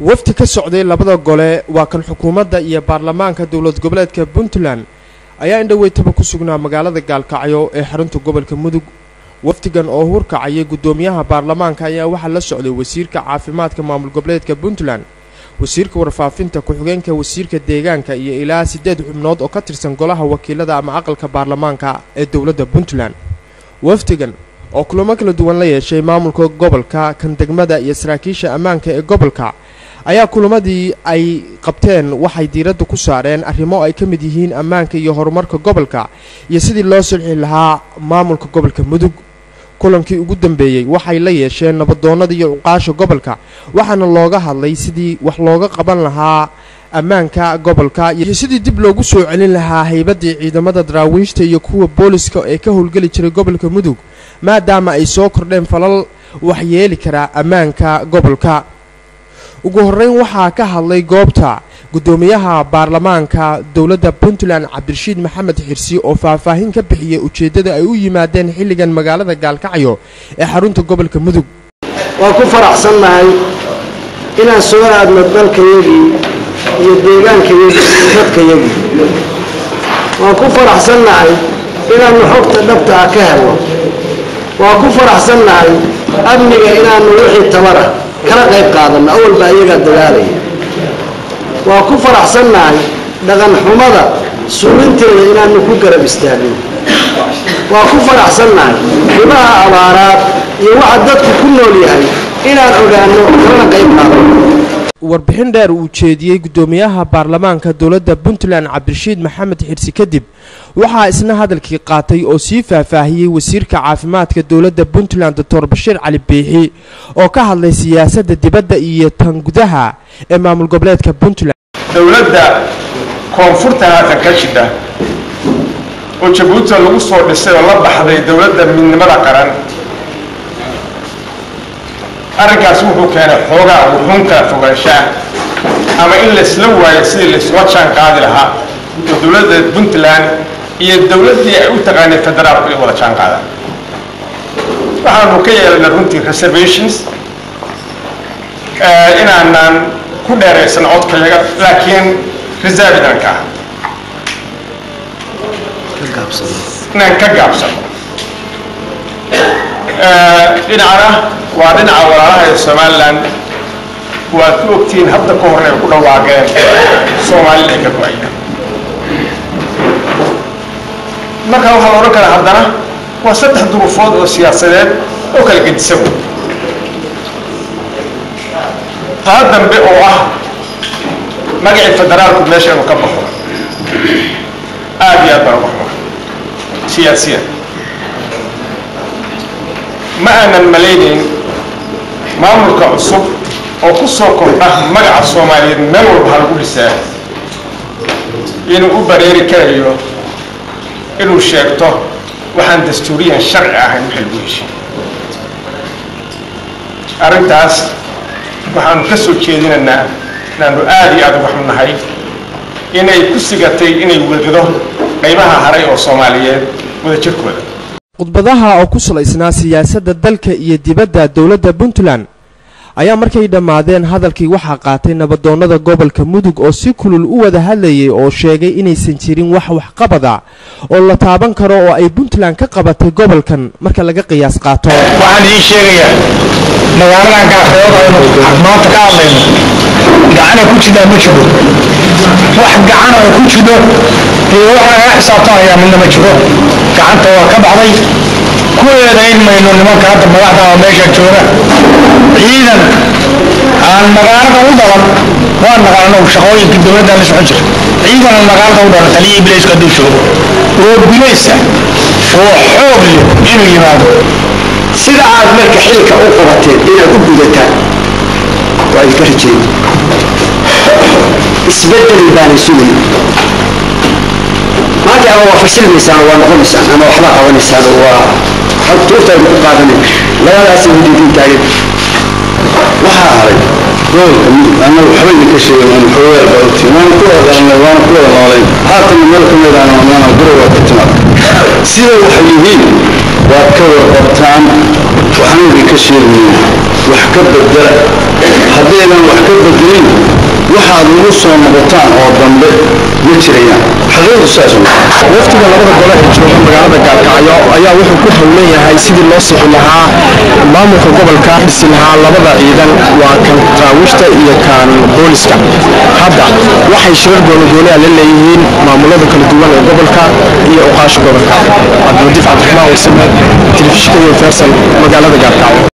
wafti ka socday labada gole waa kan xukuumadda iyo baarlamaanka dawlad goboleedka Puntland ayaa indhaweytaba ku sugnaa magaalada Gaalkacyo ee xarunta gobolka Mudug. waftigan oo hurkacay gudoomiyaha baarlamaanka ayaa waxa la socday wasiirka caafimaadka maamul goboleedka Puntland, wasiirka warfaafinta ku-xigeenka wasiirka deegaanka iyo ilaa 8 xubnood oo ka tirsan golaha wakiilada ama aqalka baarlamaanka ee dawladda Puntland. waftigan oo kulamo kala duwan la yeeshay maamulka gobolka kan degmada iyo saraakiisha ammaanka ee gobolka ayaa kulamadii ay qabteen waxay diiradda ku saareen arrimo ay ka mid yihiin ammaanka iyo horumarka gobolka iyo sidii loo sulxi lahaa maamulka gobolka Mudug. kulankii ugu dambeeyay waxay la yeesheen nabadoonnada iyo uqaasha gobolka waxaana looga hadlay sidii wax looga qaban lahaa ammaanka gobolka iyo sidii dib loogu soo celin lahaa haybadii ciidamada daraawiishta iyo kuwa booliska ee ka howlgali jiray gobolka Mudug maadaama ay soo kordheen falal wax yeeli kara ammaanka gobolka. ugu horeyn waxaa ka hadlay goobta gudoomiyaha baarlamaanka dawladda Puntland Cabdirashiid Maxamed Xirsi oo faahfaahin ka bixiyay ujeedada ay u yimaadeen xilligan magaalada Gaalkacyo ee xarunta gobolka Mudug. waan ku faraxsanahay inaan soo aadno dalkayagii iyo deegaankayagii dadkayagii. waan ku faraxsanahay inaan xogta dhabta ah ka helno. waan ku faraxsanahay amniga inaan wixii tabara kala qayb qaadano awal baa iyaga dagaalaya. waan ku faraxsanahay dhaqan xumada suulinteeda inaanu ku garab istaagno. waan ku faraxsanahay dhibaha abaaraad iyo waxa dadku ku nool yahay inaan ogaano kala qayb qaadano. warbixin dheer uu jeediyay gudoomiyaha baarlamaanka dawladda Puntland Cabdirashiid Maxamed Xirsi kadib waxaa isna hadalkii qaatay oo sii faahfaahiyay wasiirka caafimaadka dawladda Puntland Dr. Bashir Cali Biixi oo ka hadlay siyaasadda dibadda iyo tan gudaha ee maamul goboleedka Puntland. dawladda koonfurta halka ka shida oo Jabuuti lagu soo dhisay oo la baxday dawladda midnimada qaran. arrinkaas wuxuu keenay xoogaa wuxuunka fogaanshaha ama in la isla waayo sidii la isla jaan qaadi lahaa dawladda Puntland iyo dawladdii ay u taqaanay federaalku ay wada jaan qaadaan. waxaanu ka yeelanay runtii reservations inaanan ku dheeraysan codkayaga laakiin reservadanka inaan ka gaabsano dhinacana waa dhinaca walaalaha ee Somaliland waad ku ogtiin hadda ka hor ay ku dhawaaqeen Soomaaliya ka go'ayaan. marka waxaa la oran karaa haddana waa 3 duruufood oo siyaasadeed oo kala gedisan. taa dambe oo ah magaca federaalku meesha uu ka baxo aad iyo aad baa wax siyaasiyan ma aanan malaynayn maamulka cusub oo ku soo kordha magaca Soomaaliyeed meel walba lagu dhisaa inuu u bareeri karayo inuu sheegto waxaan dastuuriyan sharci ahayn wixii lagu heshiiyey. arrintaas waxaanu ka soo jeedinaynaa inaanu aad iyo aad uga xunnahay inay ku sigatay inay wadado qaybaha haray oo Soomaaliyeed wada jirkooda. khudbadaha oo ku salaysnaa siyaasadda dalka iyo dibadda dawladda Puntland ayaa markay dhamaadeen hadalkii waxaa qaatay nabadoonnada gobolka Mudug oo si kulul u wada hadlayay oo sheegay inaysan jirin wax qabada oo la taaban karo oo ay Puntland ka qabatay gobolkan marka laga qiyaas qaato. waxaan ii sheegayaa magaaladan Gaalkacyo maanta ka hadlayno gacana ku jira ma jiro wax gacana oo ku jiro iyo waxa ay xisaabtanayaan midna ma jiro. gacanta waa ka baxday kuweeda in mayno nimanka hadda madaxda oo meesha jooga ciidan aan magaalada u dhalan waa naqaano shaqooyinka dawladda la socon jira. ciidan aan magaalada u dhalan taliye bilayska dul joogo oo bilaysa oo xoog leh inuu yimaado sida aad marka xilka u qabateen inaad u gudataan waa idinka rajeeyay. isbedel baan sugay maanta waa fashilmaysaa waa noqonaysaa ama waxba qabanaysaa waa xogta ku qaadanay labadaas wadiin taageer waxaa haray goolka Mudug ana waxba idinka sheegay in xoogay baa waan ku ogaanay waan ku noolay haatan meel ka mid ah ama guriga ka timaad sida wax yihiin waa ka warqabtaan waxaan idinka sheegay wax ka bedela haddii aan wax ka bedelin waxaad ugu soo noqotaan oo dambe ma jirayaan xaqiiqdu saas waftiga labada gole ee jooga magaalada gaalkacyo ayaa wuxuu ku howlan yahay sidii loo sixi lahaa maamulka gobolka dhisi lahaa labada ciidan waa kan taraawishta iyo kan booliska hadda waxay shirar gooni la leeyihiin maamulada kala duwan ee gobolka iyo uqaasha gobolka cabdiladiif cabdiraxmaan warsame telefishinka Universal magaalada gaalkacyo